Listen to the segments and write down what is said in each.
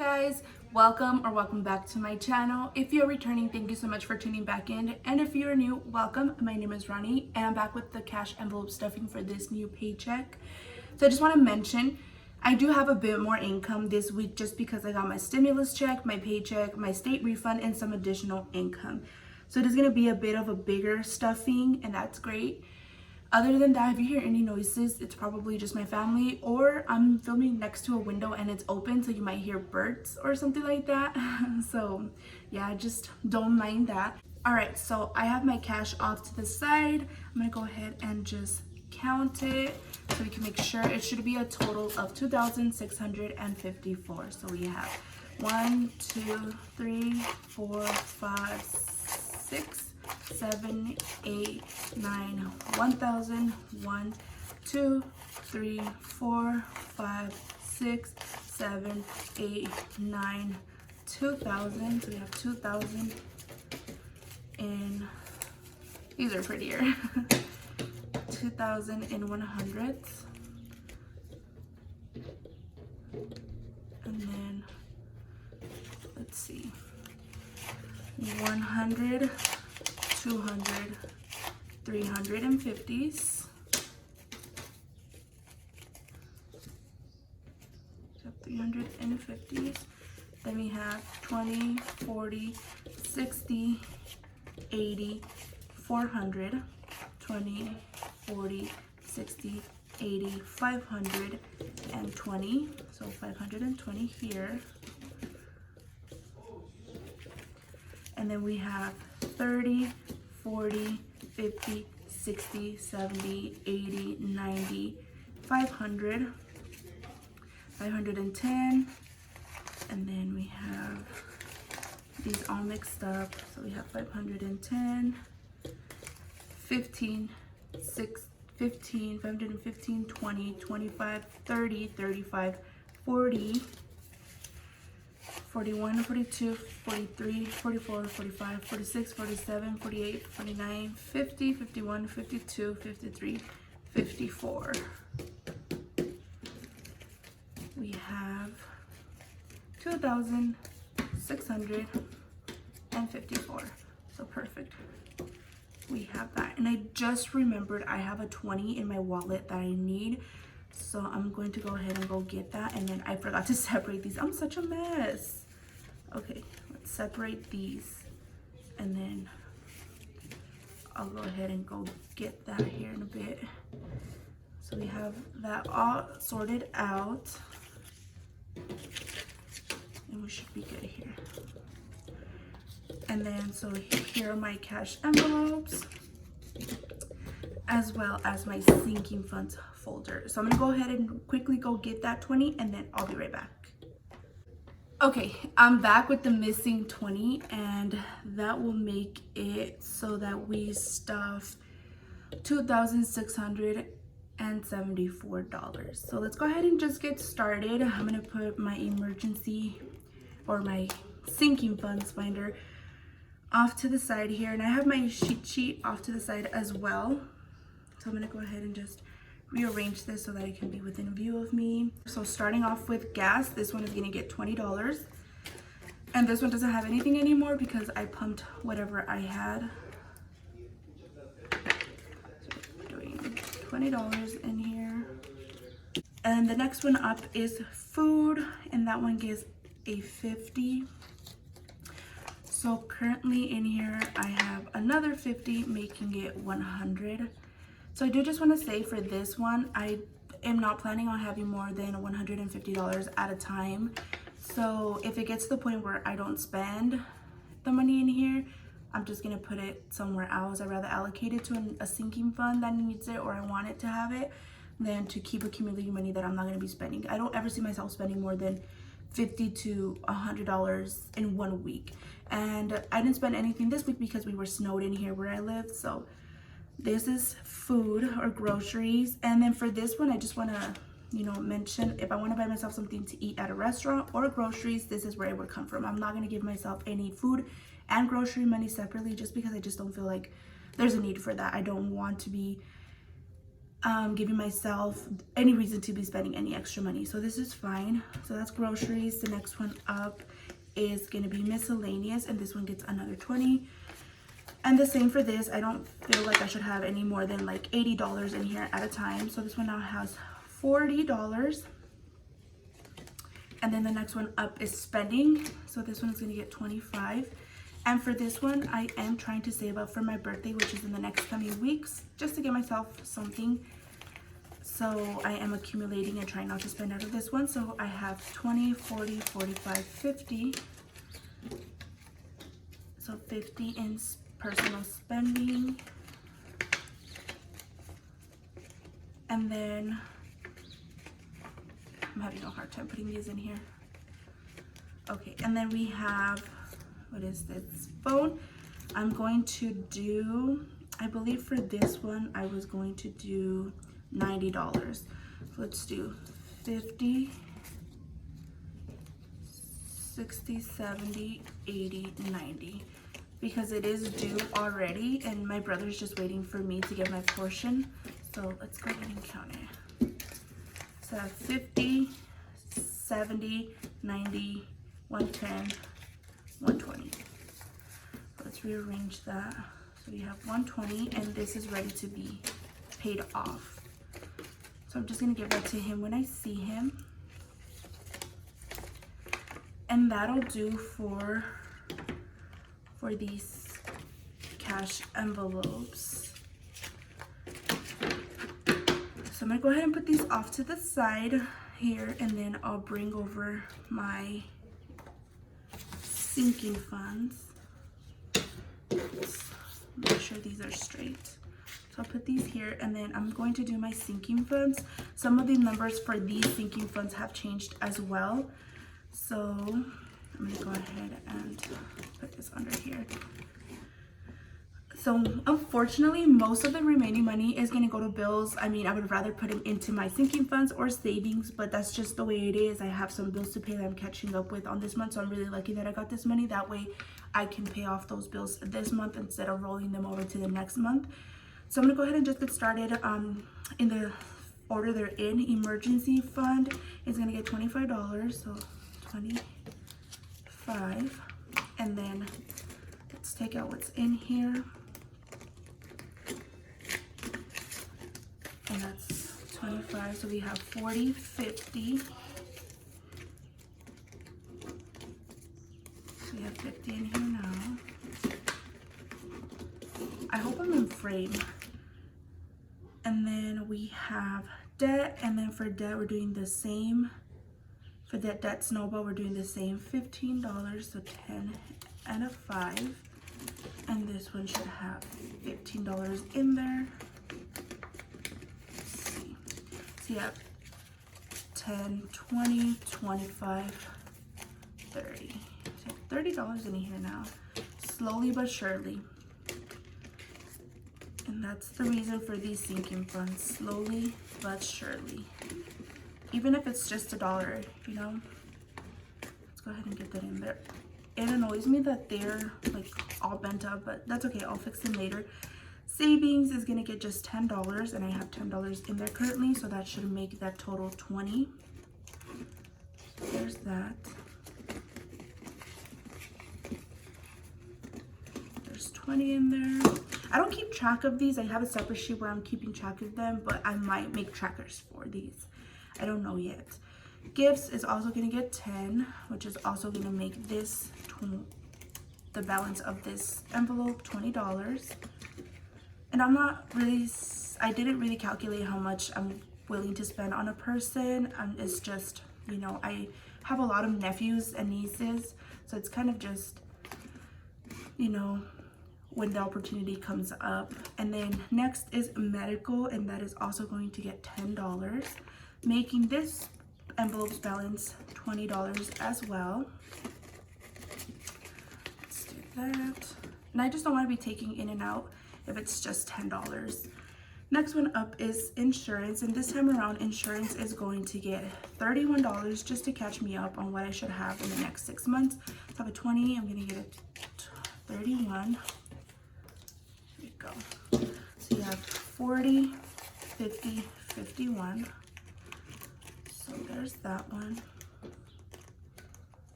guys, welcome back to my channel. If you're returning, thank you so much for tuning back in, and if you're new, welcome. My name is Rani and I'm back with the cash envelope stuffing for this new paycheck. So I just want to mention I do have a bit more income this week just because I got my stimulus check, my paycheck, my state refund, and some additional income. So it is going to be a bit of a bigger stuffing, and that's great. Other than that, if you hear any noises, it's probably just my family, or I'm filming next to a window and it's open, so you might hear birds or something like that. So yeah, just don't mind that. All right, so I have my cash off to the side. I'm gonna go ahead and just count it so we can make sure. It should be a total of $2,654. So we have 1, 2, 3, 4, 5, 6, 7, 8, 9, 1,000, 1, 2, 3, 4, 5, 6, 7, 8, 9, 2,000. So we have 2,000 in, these are prettier, 2,000 in 100ths. And then, let's see, 100, 200, 350s. So 350s. Then we have 20, 40, 60, 80, 400, 20, 40, 60, 80, 520. So 520 here. And then we have 30, 40, 50, 60, 70, 80, 90, 500, 510, and then we have these all mixed up. So we have 510, 15, 6, 15, 515, 20, 25, 30, 35, 40, 41, 42, 43, 44, 45, 46, 47, 48, 49, 50, 51, 52, 53, 54. We have 2,654. So perfect. We have that. And I just remembered I have a 20 in my wallet that I need. So I'm going to go ahead and go get that. And then I forgot to separate these. I'm such a mess. Okay, let's separate these. And then I'll go ahead and go get that here in a bit. So we have that all sorted out. And we should be good here. And then, so here are my cash envelopes, as well as my sinking funds folder. So I'm gonna go ahead and quickly go get that 20, and then I'll be right back. Okay, I'm back with the missing 20, and that will make it so that we stuff $2,674. So let's go ahead and just get started. I'm gonna put my emergency or my sinking funds binder off to the side here, and I have my cheat sheet off to the side as well. So I'm gonna go ahead and just rearrange this so that it can be within view of me. So starting off with gas, this one is gonna get $20, and this one doesn't have anything anymore because I pumped whatever I had. So doing $20 in here. And the next one up is food, and that one gives a 50. So currently in here I have another 50, making it 100. So I do just want to say, for this one, I am not planning on having more than $150 at a time. So if it gets to the point where I don't spend the money in here, I'm just going to put it somewhere else. I'd rather allocate it to a sinking fund that needs it, or I want it to have it, than to keep accumulating money that I'm not going to be spending. I don't ever see myself spending more than $50 to $100 in 1 week. And I didn't spend anything this week because we were snowed in here where I live. So this is food or groceries. And then for this one, I just want to, mention, if I want to buy myself something to eat at a restaurant or groceries, this is where it would come from. I'm not going to give myself any food and grocery money separately, just because I just don't feel like there's a need for that. I don't want to be giving myself any reason to be spending any extra money. So this is fine. So that's groceries. The next one up is gonna be miscellaneous, and this one gets another 20. And the same for this. I don't feel like I should have any more than like $80 in here at a time. So this one now has $40. And then the next one up is spending. So this one is gonna get 25. And for this one, I am trying to save up for my birthday, which is in the next coming weeks, just to get myself something. So I am accumulating and trying not to spend out of this one. So I have 20, 40, 45, 50. So 50 in personal spending. And then I'm having a hard time putting these in here. Okay, and then we have, what is this? Phone. I'm going to do, I believe for this one, I was going to do $90. So let's do 50, 60, 70, 80, 90. Because it is due already and my brother's just waiting for me to get my portion. So let's go ahead and count it. So 50, 70, 90, 110, 120. Let's rearrange that. So we have 120 and this is ready to be paid off. So I'm just gonna give that to him when I see him. And that'll do for these cash envelopes. So I'm gonna go ahead and put these off to the side here, and then I'll bring over my sinking funds. Let's make sure these are straight. So I'll put these here, and then I'm going to do my sinking funds. Some of the numbers for these sinking funds have changed as well. So I'm gonna go ahead and put this under here. So unfortunately, most of the remaining money is gonna go to bills. I mean, I would rather put it into my sinking funds or savings, but that's just the way it is. I have some bills to pay that I'm catching up with on this month, so I'm really lucky that I got this money. That way I can pay off those bills this month instead of rolling them over to the next month. So I'm gonna go ahead and just get started in the order they're in. Emergency fund is gonna get $25, so 25, and then let's take out what's in here, and that's 25. So we have 40, 50. So we have 50 in here now. I hope I'm in frame. And then we have debt, and then for debt we're doing the same. For that debt snowball, we're doing the same, $15, so 10 and a 5. And this one should have $15 in there. Let's see. So you have 10, 20, 25, 30. So $30 in here now, slowly but surely. And that's the reason for these sinking funds, slowly but surely. Even if it's just $1, you know. Let's go ahead and get that in there. It annoys me that they're like all bent up, but that's okay, I'll fix them later. Savings is gonna get just $10, and I have $10 in there currently, so that should make that total 20. There's that. There's 20 in there. I don't keep track of these. I have a separate sheet where I'm keeping track of them, but I might make trackers for these. I don't know yet. Gifts is also gonna get 10, which is also gonna make this the balance of this envelope $20. And I'm not really, I didn't really calculate how much I'm willing to spend on a person. It's just, you know, I have a lot of nephews and nieces, so it's kind of just, you know, when the opportunity comes up. And then next is medical, and that is also going to get $10, making this envelope's balance $20 as well. Let's do that. And I just don't want to be taking in and out if it's just $10. Next one up is insurance, and this time around insurance is going to get $31 just to catch me up on what I should have in the next 6 months. So I have a 20, I'm gonna get a 31. There we go. So you have 40, 50, 51. So there's that one.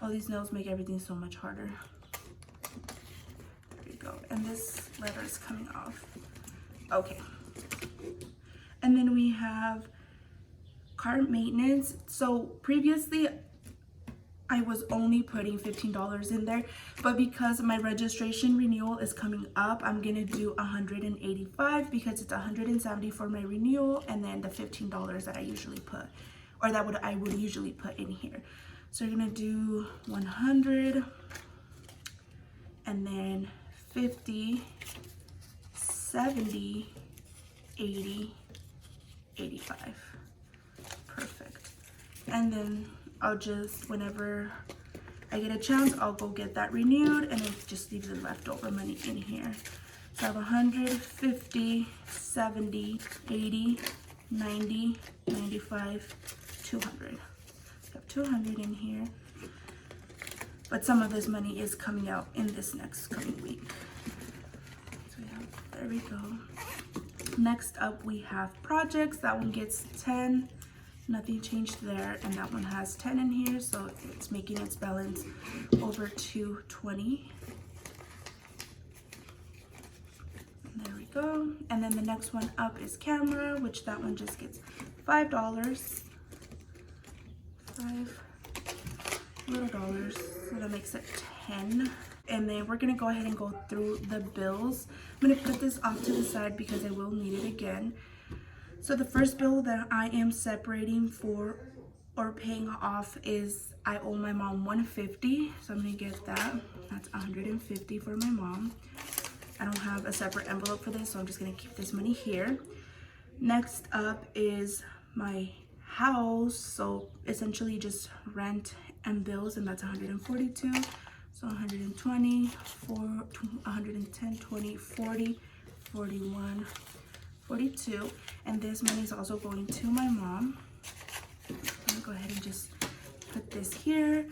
Oh, these nails make everything so much harder. There we go. And this letter is coming off. Okay. And then we have car maintenance. So previously I was only putting $15 in there, but because my registration renewal is coming up, I'm gonna do $185 because it's $170 for my renewal, and then the $15 that I usually put, or that I would usually put in here. So you're gonna do 100, and then 50, 70, 80, 85. Perfect. And then I'll just, whenever I get a chance, I'll go get that renewed, and it just leaves the leftover money in here. So I have 100, 50, 70, 80, 90, 95, 200. I have 200 in here. But some of this money is coming out in this next coming week. So yeah, there we go. Next up we have projects. That one gets 10. Nothing changed there, and that one has 10 in here, so it's making its balance over 220. There we go. And then the next one up is camera, which that one just gets $5. $5 little dollars, so that makes it 10. And then we're gonna go ahead and go through the bills. I'm gonna put this off to the side because I will need it again. So the first bill that I am separating for or paying off is, I owe my mom $150, so I'm gonna get that. That's $150 for my mom. I don't have a separate envelope for this, so I'm just gonna keep this money here. Next up is my house, so essentially just rent and bills, and that's 142. So 120, 110, 20, 40, 41, 42, and this money is also going to my mom. I'm gonna go ahead and just put this here.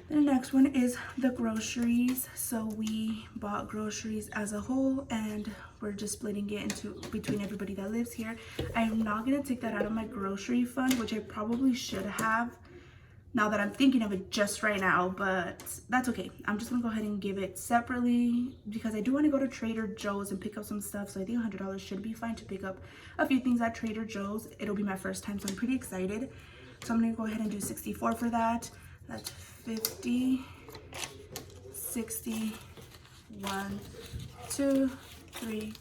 The next one is the groceries. So we bought groceries as a whole, and we're just splitting it into between everybody that lives here. I'm not gonna take that out of my grocery fund, which I probably should have, now that I'm thinking of it just right now, but that's okay. I'm just gonna go ahead and give it separately because I do wanna go to Trader Joe's and pick up some stuff. So I think $100 should be fine to pick up a few things at Trader Joe's. It'll be my first time, so I'm pretty excited. So I'm gonna go ahead and do 64 for that. That's 50, 60, 1, 2, 3,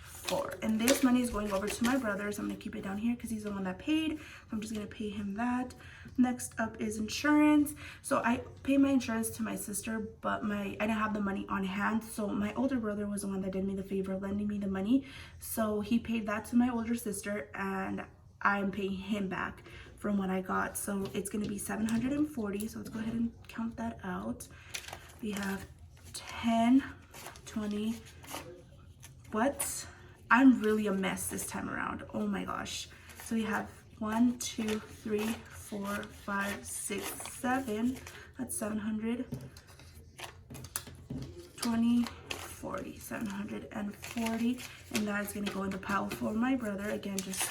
4. And this money is going over to my brother, so I'm gonna keep it down here because he's the one that paid. So I'm just gonna pay him that. Next up is insurance. So I pay my insurance to my sister, but I didn't have the money on hand. So my older brother was the one that did me the favor of lending me the money. So he paid that to my older sister, and I'm paying him back from what I got. So it's gonna be 740. So let's go ahead and count that out. We have 10, 20. What? I'm really a mess this time around. Oh my gosh. So we have 1, 2, 3, 4, 5, 6, 7. That's 700. 20, 40, 740. And that is going to go in the pile for my brother. Again, just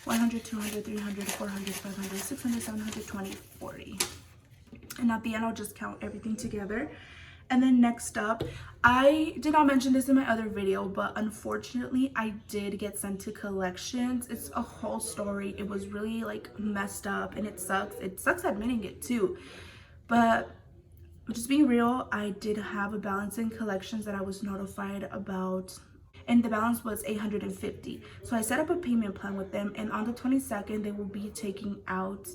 100, 200, 300, 400, 500, 600, 720, 40. And at the end, I'll just count everything together. And then next up, I did not mention this in my other video, but unfortunately I did get sent to collections. It's a whole story. It was really like messed up, and it sucks. It sucks admitting it too. But just being real, I did have a balance in collections that I was notified about, and the balance was $850. So I set up a payment plan with them, and on the 22nd, they will be taking out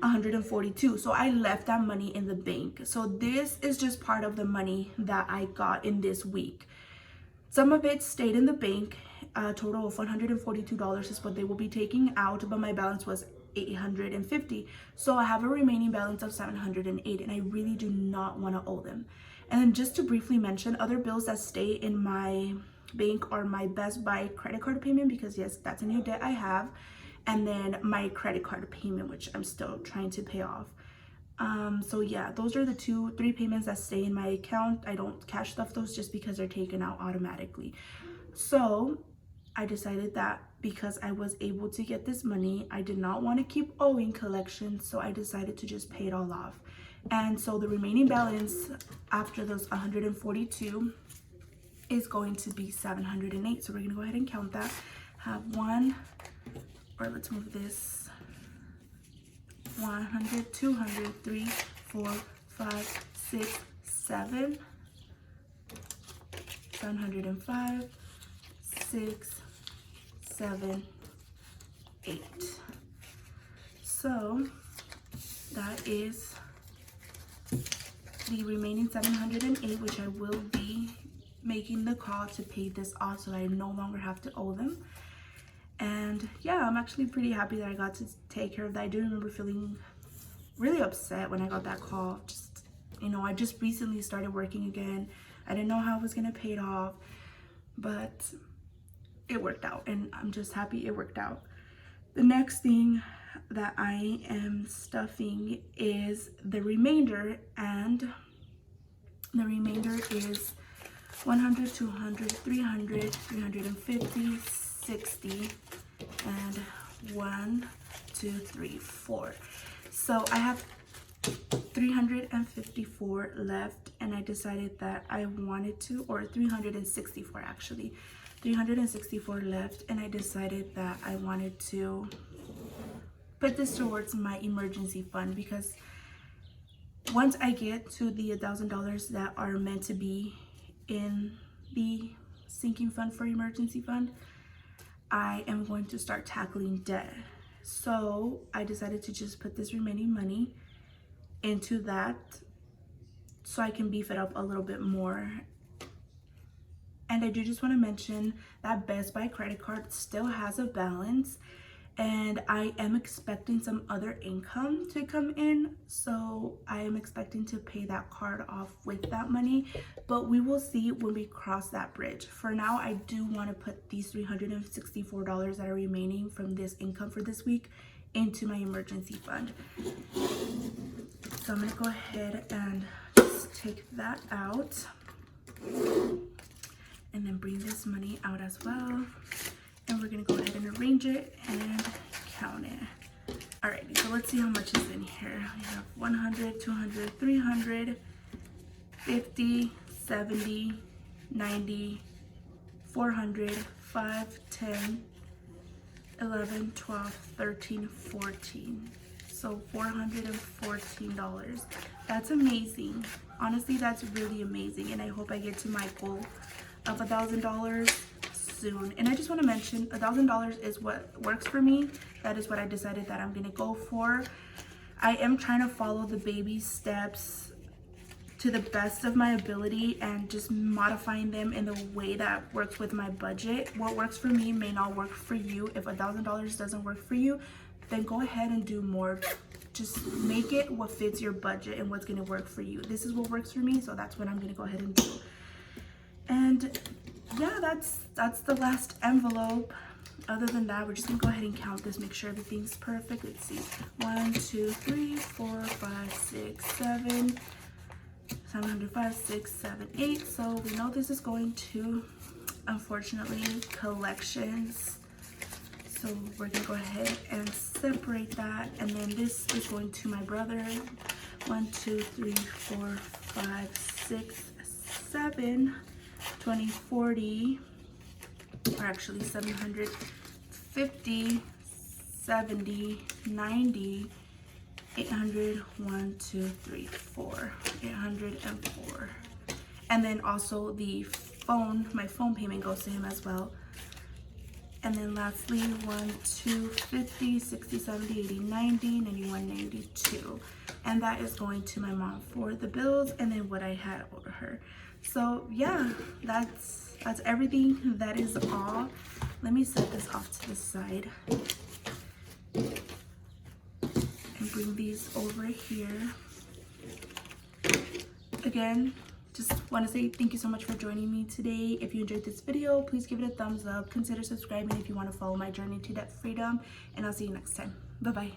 $142. So I left that money in the bank. So this is just part of the money that I got in this week. Some of it stayed in the bank. A total of $142 is what they will be taking out, but my balance was $850. So I have a remaining balance of $708, and I really do not want to owe them. And then just to briefly mention, other bills that stay in my bank are my Best Buy credit card payment, because yes, that's a new debt I have. And then my credit card payment, which I'm still trying to pay off. So yeah, those are the 3 payments that stay in my account. I don't cash stuff those just because they're taken out automatically. So I decided that because I was able to get this money. I did not want to keep owing collections, so I decided to just pay it all off. And so the remaining balance after those 142 is going to be 708. So we're gonna go ahead and count that. Have one, or let's move this, 100, 200, 3, 4, 5, 6, 7, 705, 6, 7, 8. So that is the remaining 708, which I will be making the call to pay this off so I no longer have to owe them. And yeah, I'm actually pretty happy that I got to take care of that. I do remember feeling really upset when I got that call. Just, you know, I just recently started working again. I didn't know how I was gonna pay it off, but it worked out, and I'm just happy it worked out. The next thing that I am stuffing is the remainder, and the remainder is 100, 200, 300, 350, 60, and 1, 2, 3, 4. So I have 354 left, and I decided that I wanted to, or 364 actually, 364 left, and I decided that I wanted to put this towards my emergency fund, because once I get to the $1,000 that are meant to be in the sinking fund for emergency fund, I am going to start tackling debt. So I decided to just put this remaining money into that so I can beef it up a little bit more. And I do just want to mention that Best Buy credit card still has a balance, and I am expecting some other income to come in, so I am expecting to pay that card off with that money, but we will see when we cross that bridge. For now, I do want to put these $364 that are remaining from this income for this week into my emergency fund. So I'm going to go ahead and just take that out and then bring this money out as well. And we're gonna go ahead and arrange it and count it. Alrighty, so let's see how much is in here. We have 100, 200, 300, 50, 70, 90, 400, 5, 10, 11, 12, 13, 14. So $414. That's amazing. Honestly, that's really amazing. And I hope I get to my goal of $1,000 soon. And I just want to mention, $1,000 is what works for me. That is what I decided that I'm going to go for. I am trying to follow the baby steps to the best of my ability and just modifying them in the way that works with my budget. What works for me may not work for you. If $1,000 doesn't work for you, then go ahead and do more. Just make it what fits your budget and what's going to work for you. This is what works for me, so that's what I'm going to go ahead and do. And yeah, that's the last envelope. Other than that, we're just gonna go ahead and count this, make sure everything's perfect. Let's see, 1, 2, 3, 4, 5, 6, 7, 705, 6, 7, 8. So we know this is going to, unfortunately, collections. So we're gonna go ahead and separate that, and then this is going to my brother. 1, 2, 3, 4, 5, 6, 7, 20, 40, or actually 750, 70, 90, 800, 1, 2, 3, 4, 804. And then also the phone, my phone payment goes to him as well. And then lastly, 1, 2, 50, 60, 70, 80, 90, 91, 92. And that is going to my mom for the bills and then what I had over her. So yeah, that's everything. That is all. Let me set this off to the side and bring these over here. Again, just want to say thank you so much for joining me today. If you enjoyed this video, please give it a thumbs up. Consider subscribing if you want to follow my journey to debt freedom, and I'll see you next time. Bye bye.